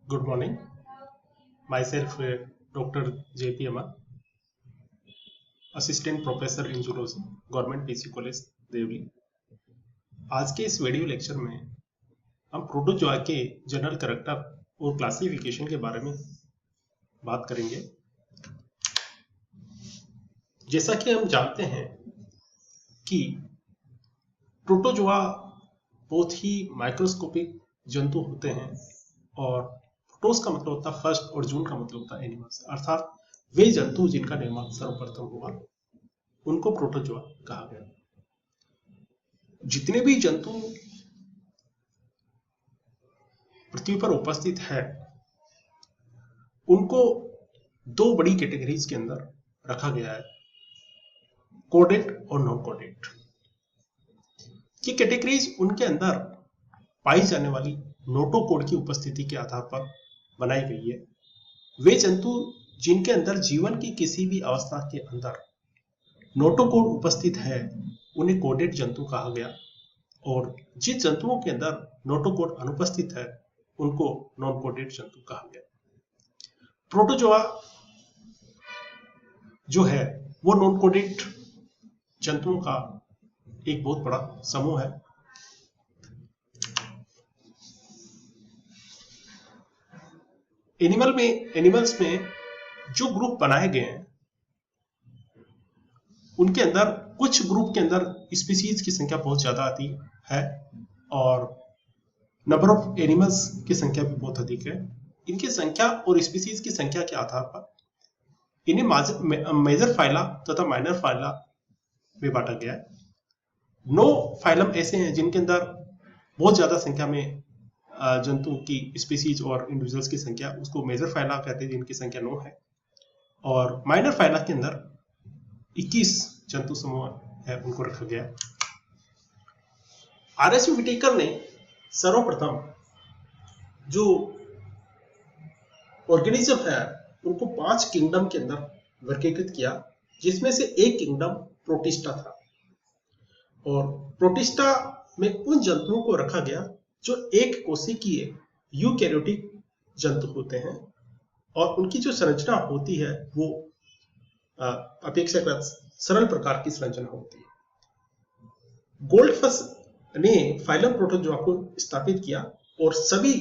Good morning. Myself, Dr. J.P. Amar, Assistant Professor in Zoology, Government PC College, Deoli. आज के इस video lecture में हम प्रोटोजोआ के जनरल कैरेक्टर और क्लासिफिकेशन के बारे में बात करेंगे। जैसा कि हम जानते हैं कि प्रोटोजोआ बहुत ही माइक्रोस्कोपिक जंतु होते हैं और प्रोटोस का मतलब होता है फर्स्ट और जून का मतलब होता है एनिमल्स, अर्थात वे जंतु जिनका निर्माण सर्वप्रथम हुआ उनको प्रोटोजोआ कहा गया। जितने भी जंतु पृथ्वी पर उपस्थित है उनको दो बड़ी कैटेगरीज के अंदर रखा गया है, कोडेड और नॉन कोडेड। ये कैटेगरीज उनके अंदर पाई जाने वाली नोटोकोड की उपस्थिति के आधार पर बनाई गई है। वे जंतु जिनके अंदर जीवन की किसी भी अवस्था के अंदर नोटोकोड उपस्थित है उन्हें कोडेड जंतु कहा गया, और जिन जंतुओं के अंदर नोटोकोड अनुपस्थित है उनको नॉन कोडेड जंतु कहा गया। प्रोटोजोआ जो है वो नॉन कोडेड जंतुओं का एक बहुत बड़ा समूह है। एनिमल्स में जो ग्रुप बनाए गए हैं उनके अंदर कुछ ग्रुप के अंदर स्पीसीज की संख्या बहुत ज्यादा आती है और नंबर ऑफ एनिमल्स की संख्या भी बहुत अधिक है। इनकी संख्या और स्पीसीज की संख्या के आधार पर इन्हें मेजर फाइला तथा माइनर फाइला में बांटा गया है। 9 फाइलम ऐसे हैं जिनके अंदर बहुत ज्यादा संख्या में जंतु की स्पीसीज और इंडिविजुअल्स की संख्या, उसको मेजर फाइला कहते हैं, जिनकी संख्या 9 है। और माइनर फाइला के अंदर 21 जंतु समूह है, उनको रखा गया। आर.एस. व्हिटेकर ने सर्वप्रथम जो ऑर्गेनिज्म है उनको 5 किंगडम के अंदर वर्गीकृत किया, जिसमें से एक किंगडम प्रोटिस्टा था। और प्रोटिस्टा में उन जंतुओं को रखा गया जो एक कोशिकीय यूकैरियोटिक जंतु होते हैं और उनकी जो संरचना होती है वो अपेक्षाकृत सरल प्रकार की संरचना होती है। गोल्डफस ने फाइलम प्रोटोजोआ को स्थापित किया और सभी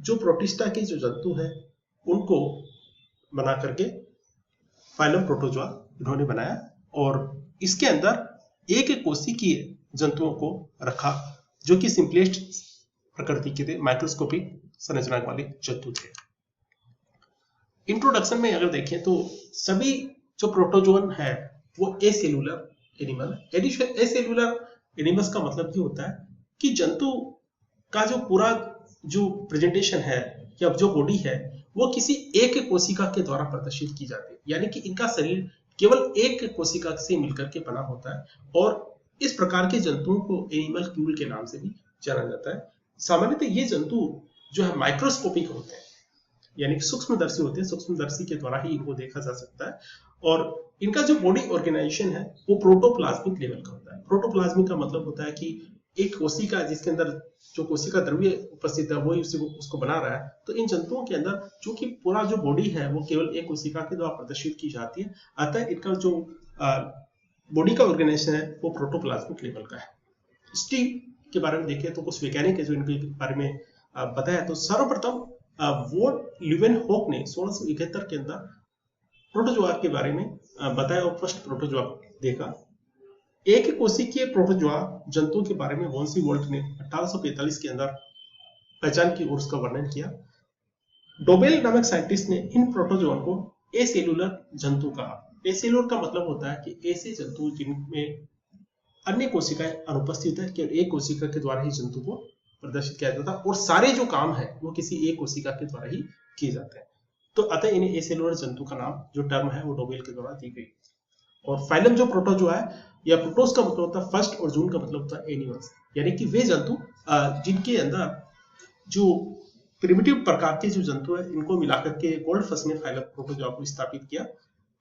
जो प्रोटिस्टा के जो जंतु हैं उनको बना करके फाइलम प्रोटोजोआ इन्होंने बनाया और इसके अंदर एक कोशिकीय जंतुओं को रखा जो कि सिंपलेस्ट प्रकृति के थे, माइक्रोस्कोपिक संरचना वाले जंतु थे। इंट्रोडक्शन में अगर देखें तो सभी जो प्रोटोजोन है वो एसेलुलर एनिमल है। एसेलुलर एनिमल्स का मतलब ये होता है कि जंतु का जो पूरा जो प्रेजेंटेशन है या जो बॉडी है वो किसी एक कोशिका के द्वारा प्रदर्शित की जाती है, यानी कि इनका शरीर केवल एक कोशिका से मिलकर के बना होता है और इस प्रकार के जंतुओं को एनिमल क्यूल के नाम से भी जाना जाता है। सामान्यतः ये जंतु जो है माइक्रोस्कोपिक होते हैं, यानी कि सूक्ष्मदर्शी होते हैं, सूक्ष्मदर्शी के द्वारा ही इनको देखा जा सकता है और इनका जो बॉडी ऑर्गेनाइजेशन है वो प्रोटोप्लाज्मिक लेवल का होता है। प्रोटोप्लाज्मिक का मतलब होता है कि एक कोशिका जिसके अंदर जो कोशिका द्रव्य उपस्थित है वही उसको बना रहा है। तो इन जंतुओं के अंदर चूंकि पूरा जो बॉडी है वो केवल एक कोशिका के द्वारा प्रदर्शित की जाती है, अतः इनका जो बॉडी का ऑर्गेनाइजेशन है वो प्रोटोप्लाज्मिक लेवल का है। स्टीव के बारे में देखें तो कुछ वैज्ञानिक है जो इनके बारे में बताया। तो सर्वप्रथम वॉन लीवेनहोक ने 1671 के अंदर प्रोटोजोआ के बारे में बताया और फर्स्ट प्रोटोजोआ देखा। एक कोशिकीय प्रोटोजोआ जंतु के बारे में वॉन सी वोल्ट ने 1845 के अंदर पहचान की और उसका वर्णन किया। डोबेल नामक साइंटिस्ट ने इन प्रोटोजोआ को एसेलुलर जंतु कहा। एसेलुलर का मतलब होता है कि ऐसे जंतु जिनमें अन्य कोशिकाएं अनुपस्थित है, केवल एक कोशिका के द्वारा ही जंतु को प्रदर्शित किया जाता है और सारे जो काम है वो किसी एक कोशिका के द्वारा ही किए जाते हैं। तो अतः इन्हें एसेलुलर जंतु का नाम जो टर्म है वो डोबेल के द्वारा दी गई। और फाइलम जो प्रोटोजोआ है या प्रोटोस का मतलब होता है फर्स्ट और जून का मतलब होता है एनिमल्स, यानी कि वे जंतु जिनके अंदर जो प्रिमिटिव प्रकार के जो जंतु है इनको मिलाकर के गोल्डफस ने फाइलम प्रोटोजोआ को स्थापित किया।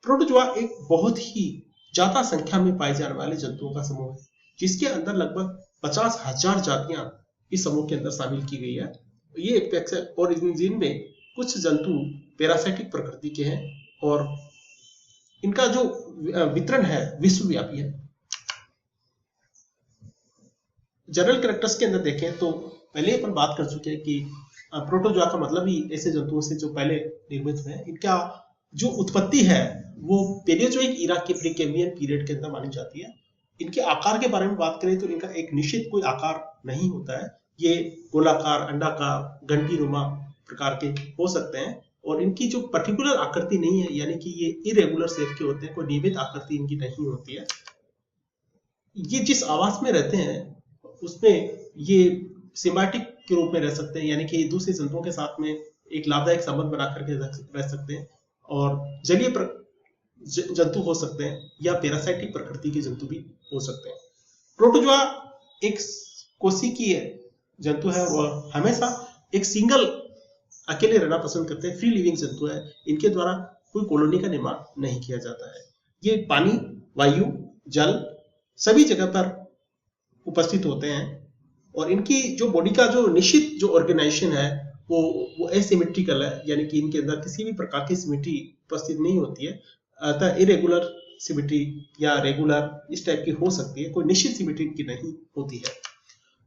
प्रोटोजोआ एक बहुत ही ज्यादा संख्या में पाए जाने वाले जंतुओं का समूह है, जिसके अंदर लगभग 50,000 जातियां इस समूह के अंदर शामिल की गई है। ये एक और जिनमें कुछ जंतु पैरासाइटिक प्रकृति के हैं और इनका जो वितरण है विश्वव्यापी है। जनरल कैरेक्टर्स के अंदर देखें तो पहले अपन बात कर चुके हैं कि प्रोटोजोआ का मतलब ही ऐसे जंतुओं से जो पहले निर्मित हुए हैं। इनका जो उत्पत्ति है वो पेलियोजोइक इरा के प्रीकैम्बियन पीरियड के अंदर मानी जाती है। इनके आकार के बारे में बात करें तो इनका एक निश्चित कोई आकार नहीं होता है। ये गोलाकार, अंडाकार, घंटीनुमा प्रकार के हो सकते हैं और इनकी जो पर्टिकुलर आकृति नहीं है, यानी कि ये इरेगुलर शेप के होते हैं, कोई नियमित आकृति इनकी नहीं होती है। ये जिस आवास में रहते हैं उसमें ये सिम्बायोटिक के रूप में रह सकते हैं, यानी कि दूसरे जंतुओं के साथ में एक लाभदायक संबंध बना करके रह सकते हैं और जलीय जंतु हो सकते हैं या पैरासाइटिक प्रकृति के जंतु भी हो सकते हैं। प्रोटोजोआ एक कोशिकीय जंतु है और हमेशा एक सिंगल अकेले रहना पसंद करते हैं, फ्री लिविंग जंतु है। इनके द्वारा कोई कॉलोनी का निर्माण नहीं किया जाता है। ये पानी, वायु, जल सभी जगह पर उपस्थित होते हैं और इनकी जो बॉडी का जो निश्चित जो ऑर्गेनाइजेशन है वो एसिमेट्रिकल है, यानी कि इनके अंदर किसी भी प्रकार की सिमेट्री उपस्थित नहीं होती है। अतः इरेगुलर सिमेट्री या रेगुलर इस टाइप की हो सकती है, कोई निश्चित सिमेट्री इनकी नहीं होती है।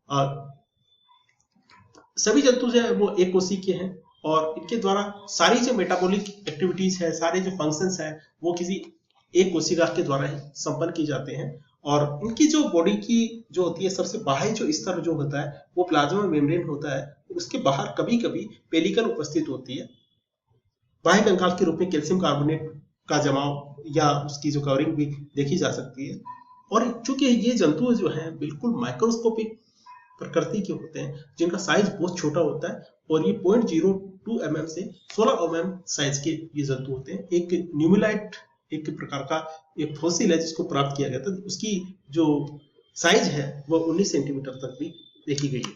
और सभी जंतु जो है वो एक कोशिकीय हैं और इनके द्वारा सारी जो मेटाबॉलिक एक्टिविटीज है, सारे जो फंक्शंस है वो किसी एक कोशिका के द्वारा ही संपन्न की जाते हैं। और इनकी जो बॉडी की जो होती है सबसे बाहरी जो स्तर जो होता है वो प्लाज्मा मेम्ब्रेन होता है। उसके बाहर कभी कभी पेलिकल उपस्थित होती है। बाह्य कंकाल के रूप में कैल्शियम कार्बोनेट का जमाव या उसकी जो कवरिंग भी देखी जा सकती है। और चूंकि ये जंतु जो है बिल्कुल माइक्रोस्कोपिक प्रकृति के होते हैं, जिनका साइज बहुत छोटा होता है और ये 0.02 mm से 16 mm साइज के ये जंतु होते हैं। एक न्यूमिलाइट एक प्रकार का एक फॉसिल है जिसको प्राप्त किया गया था, उसकी जो साइज है वो 19 सेंटीमीटर तक भी देखी गई है।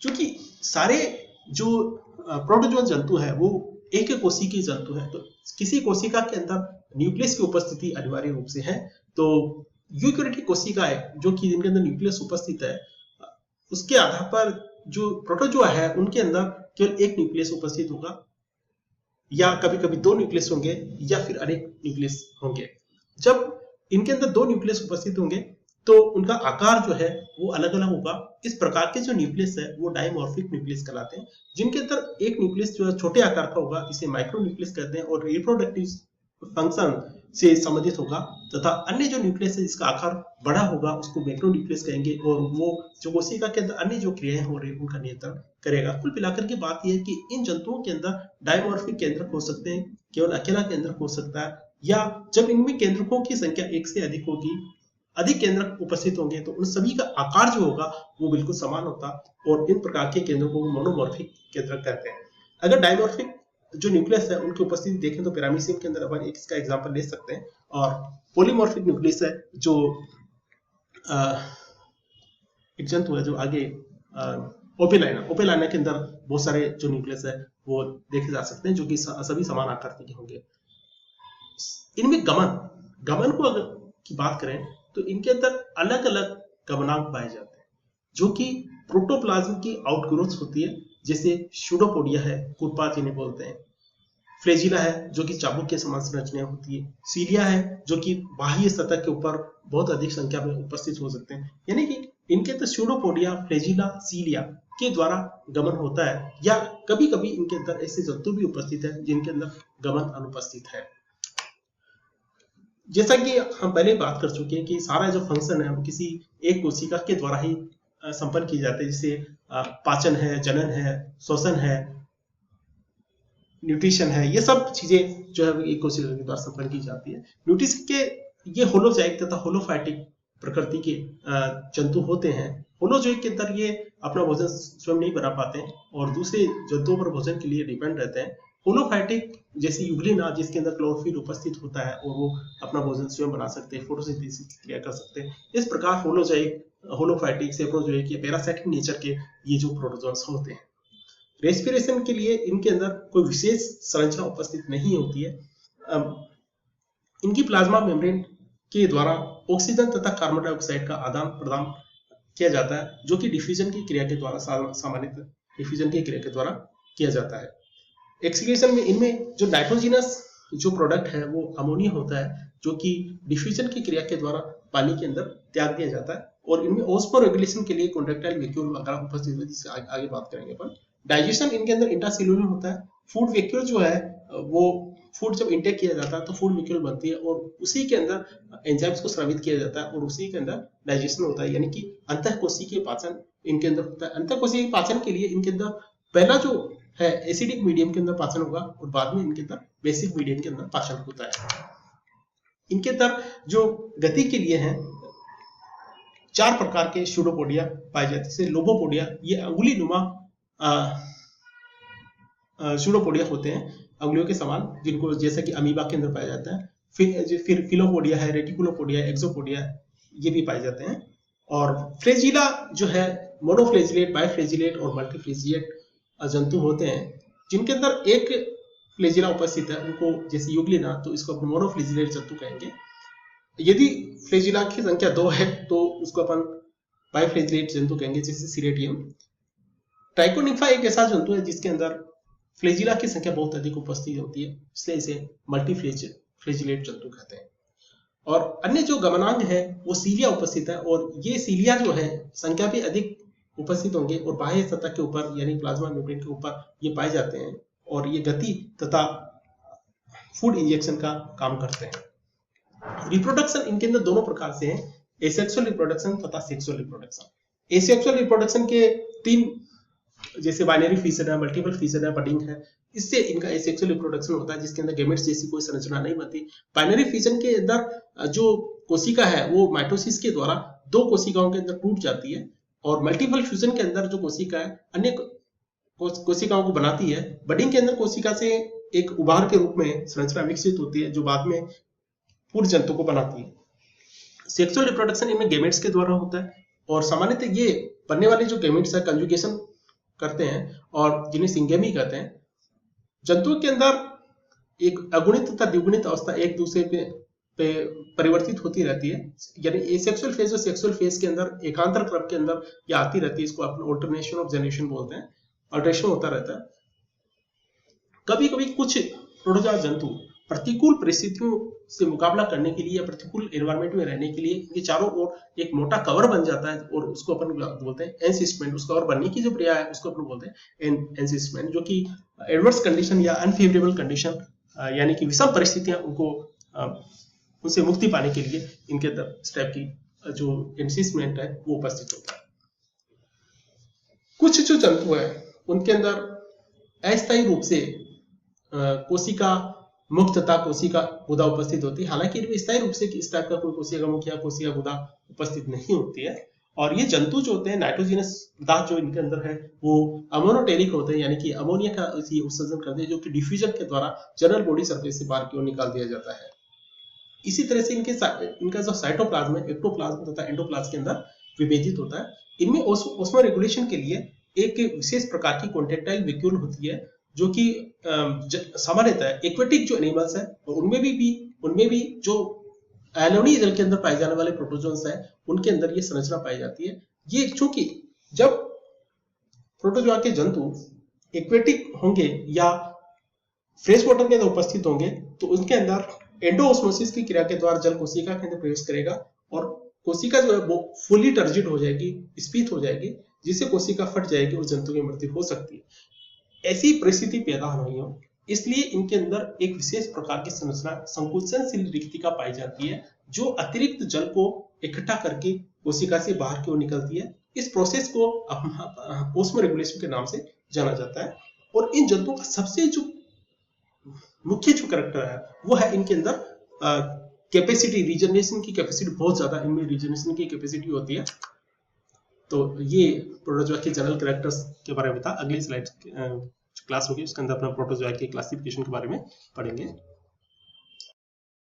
क्योंकि सारे जो प्रोटोजोआ जंतु है वो एक कोशिकीय जंतु है, तो किसी कोशिका के अंदर न्यूक्लियस की उपस्थिति अनिवार्य रूप से है। तो यूकेरियोटिक कोशिकाएं जो कि जिनके अंदर न्यूक्लियस उपस्थित है, उसके आधार पर जो प्रोटोजोआ है उनके अंदर केवल एक न्यूक्लियस उपस्थित होगा या कभी कभी दो न्यूक्लियस होंगे या फिर अनेक न्यूक्लियस होंगे। जब इनके अंदर दो न्यूक्लियस उपस्थित होंगे तो उनका आकार जो है वो अलग अलग होगा। इस प्रकार के जो न्यूक्लियस है वो डाइमॉर्फिक न्यूक्लियस कहलाते हैं। जिनके अंदर एक न्यूक्लियस जो है छोटे आकार का होगा, इसे माइक्रो न्यूक्लियस कहते हैं और रिप्रोडक्टिव फंक्शन से संबंधित होगा, तथा अन्य जो न्यूक्लियस है जिसका आकार बड़ा होगा उसको मैक्रो न्यूक्लियस कहेंगे और वो जो कोशिका के अंदर अन्य जो क्रियाएं हो रही है उनका नियंत्रण करेगा। कुल मिलाकर के बात यह है कि इन जंतुओं के अंदर डायमॉर्फिक केंद्रक हो सकते हैं, केवल अकेला केंद्रक हो सकता है, या जब इनमें केंद्रकों की संख्या एक से अधिक होगी, अधिक केंद्रक उपस्थित होंगे तो उन सभी का आकार जो होगा वो बिल्कुल समान होता और इन प्रकार के केंद्रकों को मोनोमॉर्फिक केंद्रक कहते हैं। अगर डायमॉर्फिक जो न्यूक्लियस है उनकी उपस्थिति देखें तो पैरामीशियम के अंदर अपन इसका एग्जांपल ले सकते हैं, और पॉलीमॉर्फिक न्यूक्लियस है जो एक जंतु है जो आगे ओपेलाइना के अंदर बहुत सारे जो न्यूक्लियस है वो देखे जा सकते हैं जो कि सभी समान आकृति के होंगे। इनमें गमन को अगर की बात करें तो इनके अंदर अलग अलग गमनांक पाए जाते हैं जो कि प्रोटोप्लाज्म की आउटग्रोथ होती है, जैसे सूडोपोडिया है, कुरपा जिन्हें बोलते हैं, फ्लैजिला है जो कि चाबुक के समान संरचनाएं होती है, सीलिया है जो कि बाह्य सतह के ऊपर बहुत अधिक संख्या में उपस्थित हो सकते हैं। यानी कि इनके अंदर सूडोपोडिया, फ्लैजिला, सीलिया के द्वारा गमन होता है, या कभी कभी इनके अंदर ऐसे जंतु भी उपस्थित है जिनके अंदर गमन अनुपस्थित है। जैसा कि हम पहले बात कर चुके हैं कि सारा जो फंक्शन है वो किसी एक कोशिका के द्वारा ही संपन्न की जाते हैं, जैसे पाचन है, जनन है, श्वसन है, न्यूट्रिशन है, ये सब चीजें जो है एक कोशिका के द्वारा संपन्न की जाती है। न्यूट्रिशन के ये होलोजोइक तथा होलोफाइटिक प्रकृति के जंतु होते हैं। होलोजोइक के अंदर ये अपना भोजन स्वयं नहीं बना पाते हैं और दूसरे जंतुओं पर भोजन के लिए डिपेंड रहते हैं। होलोफाइटिक जैसे यूग्लिना जिसके अंदर क्लोरोफिल उपस्थित होता है और वो अपना भोजन स्वयं बना सकते हैं, फोटोसिंथेसिस की क्रिया कर सकते हैं। इस प्रकार होलोजोइक, होलोफाइटिक, सेप्रोजोइक या पैरासाइटिक नेचर के ये जो प्रोटोजोन्स होते हैं। रेस्पिरेशन के लिए इनके अंदर कोई विशेष संरचना उपस्थित नहीं होती है। इनकी प्लाज्मा मेम्ब्रेन के द्वारा ऑक्सीजन तथा कार्बन डाइऑक्साइड का आदान प्रदान किया जाता है जो कि डिफ्यूजन की क्रिया के द्वारा, सामान्यतः डिफ्यूजन की क्रिया के द्वारा किया जाता है। एक्सक्रीशन में इनमें जो नाइट्रोजिनस जो प्रोडक्ट है वो अमोनिया होता है, जो कि डिफ्यूजन की क्रिया के द्वारा पानी के अंदर त्याग दिया जाता है। और इनमें ऑस्मो रेगुलेशन के लिए कॉन्ट्रेक्टाइल वैक्यूल वगैरह उपस्थित है, जिससे आगे बात करेंगे अपन। डाइजेशन इनके अंदर इंट्रासेल्युलर होता है। फूड वैक्यूल जो है वो फूड जब इंटेक किया जाता है तो फूड वैक्यूल बनती है और उसी के अंदर एंजाइम्स को स्रावित किया जाता है और उसी के अंदर डाइजेशन होता है, यानी कि अंतःकोशिकीय पाचन इनके अंदर होता है। अंतःकोशिकीय पाचन के लिए इनके अंदर पहला जो है एसिडिक मीडियम के अंदर पाचन होगा और बाद में इनके अंदर बेसिक मीडियम के अंदर पाचन होता है। इनके अंदर जो गति के लिए है 4 प्रकार के स्यूडोपोडिया पाए जाते हैं, जैसे लोबोपोडिया, ये अंगुली नुमा स्यूडोपोडिया होते हैं, अंगुलियों के समान, जिनको जैसे कि अमीबा के अंदर पाया जाता है। फिर फिलोपोडिया है, रेटिकुलोपोडिया, एक्सोपोडिया, ये भी पाए जाते हैं। और फ्लेजिला जो है मोनोफ्लेजिलेट, बाइफ्लेजिलेट और मल्टीफ्लेजिलेट जंतु होते हैं, जिनके अंदर एक फ्लेजिला उपस्थित है, उनको जैसे यूग्लिना, तो इसको अपन मोनोफ्लेजिलेट जंतु कहेंगे। यदि फ्लेजिला की संख्या 2 है तो उसको अपन बाइफ्लेजिलेट जंतु कहेंगे, जैसे सिरेटियम। ट्राइकोनिम्फा एक ऐसा जंतु है जिसके अंदर फ्लेजिला की संख्या बहुत अधिक उपस्थित होती है, इसलिए इसे मल्टीफ्लेजिलेट जंतु कहते हैं। और अन्य जो गमनांग है वो सीलिया उपस्थित है, और ये सीलिया जो है संख्या भी अधिक उपस्थित होंगे और बाह्य सतह के ऊपर यानी प्लाज्मा मेम्ब्रेन के ऊपर ये पाए जाते हैं, और ये गति तथा फूड इंजेक्शन का काम करते हैं। रिप्रोडक्शन इनके अंदर दोनों प्रकार से है, एसेक्सुअल रिप्रोडक्शन तथा सेक्सुअल रिप्रोडक्शन। एसेक्सुअल रिप्रोडक्शन के 3, जैसे बाइनरी फीचर है, मल्टीपल फीचर है, बडिंग है, इससे इनका एसेक्सुअल रिप्रोडक्शन होता है, जिसके अंदर गैमेट्स जैसी कोई संरचना नहीं बनती। बाइनरी फीजन के अंदर जो कोशिका है वो माइटोसिस के द्वारा 2 कोशिकाओं के अंदर टूट जाती है, और मल्टीपल फ्यूजन के अंदर जो कोशिका है अन्य कोशिकाओं को बनाती है। बडिंग के अंदर कोशिका से एक उभार के रूप में संरचना विकसित होती है, जो बाद में पूर्ण जंतु को बनाती है। सेक्सुअल रिप्रोडक्शन इनमें गैमेट्स के द्वारा होता है, और सामान्यतः ये बनने वाले जो गैमेट्स है कंजुगेशन करते हैं और जिन्हें सिंगेमी कहते हैं। जंतुओं के अंदर एक अगुणित तथा द्विगुणित अवस्था एक दूसरे पे परिवर्तित होती रहती है, यानी एसेक्सुअल फेज और सेक्सुअल फेज के अंदर एकांतर क्रम के अंदर ये आती रहती है। इसको अपन ऑल्टरनेशन ऑफ जनरेशन बोलते हैं, अल्टरेशन होता रहता है। कभी कभी कुछ प्रोटोजोआ जंतु प्रतिकूल परिस्थितियों से मुकाबला करने के लिए या प्रतिकूल एनवायरनमेंट में रहने के लिए इनके चारों ओर एक मोटा कवर बन जाता है, और उसको अपन बोलते हैं एनसिसमेंट। उस कवर बनने की जो क्रिया है उसको अपन बोलते हैं एनसिसमेंट, जो कि एडवर्स कंडीशन या अनफेवरेबल कंडीशन यानी कि विषम परिस्थितियां उनको उनसे मुक्ति पाने के लिए इनके अंदर इस टाइप की जो एनसिसमेंट है वो उपस्थित होता है। कुछ जो जंतु है उनके अंदर अस्थायी रूप से कोशिका मुक्त तथा कोशिका गुदा उपस्थित होती है, हालांकि इनमें स्थायी रूप से इस टाइप का कोई कोशिका मुक्त या कोशिका गुदा उपस्थित नहीं होती है। और ये जंतु जो होते हैं नाइट्रोजिनस पदार्थ जो इनके अंदर है वो अमोनोटेरिक होते हैं, यानी कि अमोनिया का उत्सर्जन करते हैं, जो कि डिफ्यूजन के द्वारा जनरल बॉडी सरफेस से बाहर की ओर निकाल दिया जाता है। इसी तरह से इनका जो साइटोप्लाज्म है एक्टोप्लाज्म तथा एंडोप्लाज्म के अंदर विभेदित होता है। इनमें ऑस्मो रेगुलेशन के लिए एक विशेष प्रकार की कॉन्ट्रेक्टाइल वैक्यूल होती है, जो कि सामान्यतः एक्वेटिक जो एनिमल्स है उनमें भी जो एलोनी जल के अंदर पाए जाने वाले प्रोटोजोन्स है उनके अंदर ये संरचना पाई जाती है। ये चूंकि जब प्रोटोजोआ के जंतु एक्वेटिक होंगे या फ्रेश वाटर के अंदर उपस्थित होंगे तो उनके अंदर एंडोऑस्मोसिस की क्रिया के द्वारा जल कोशिका के अंदर प्रवेश करेगा और कोशिका जो है वो फुली टर्जिड हो जाएगी, स्फीत हो जाएगी, जिससे कोशिका फट जाएगी और जंतु की मृत्यु हो सकती है। ऐसी परिस्थिति पैदा नहीं हो, इसलिए इनके अंदर एक विशेष प्रकार की संरचना संकुचनशील रिक्तिका पाई जाती है, जो अतिरिक्त जल को इकट्ठा करके कोशिका से बाहर की ओर निकलती है। इस प्रोसेस को ऑस्मो रेगुलेशन के नाम से जाना जाता है। और इन जंतुओं का सबसे जो मुख्य जो कैरेक्टर है वो है इनके अंदर कैपेसिटी, रीजनरेशन की कैपेसिटी बहुत ज्यादा इनमें रीजनरेशन की कैपेसिटी होती है। तो ये प्रोटोजोआ के जनरल कैरेक्टर्स के बारे में था। अगली स्लाइड क्लास होगी उसके अंदर अपना प्रोटोजोआ के क्लासिफिकेशन के बारे में पढ़ेंगे।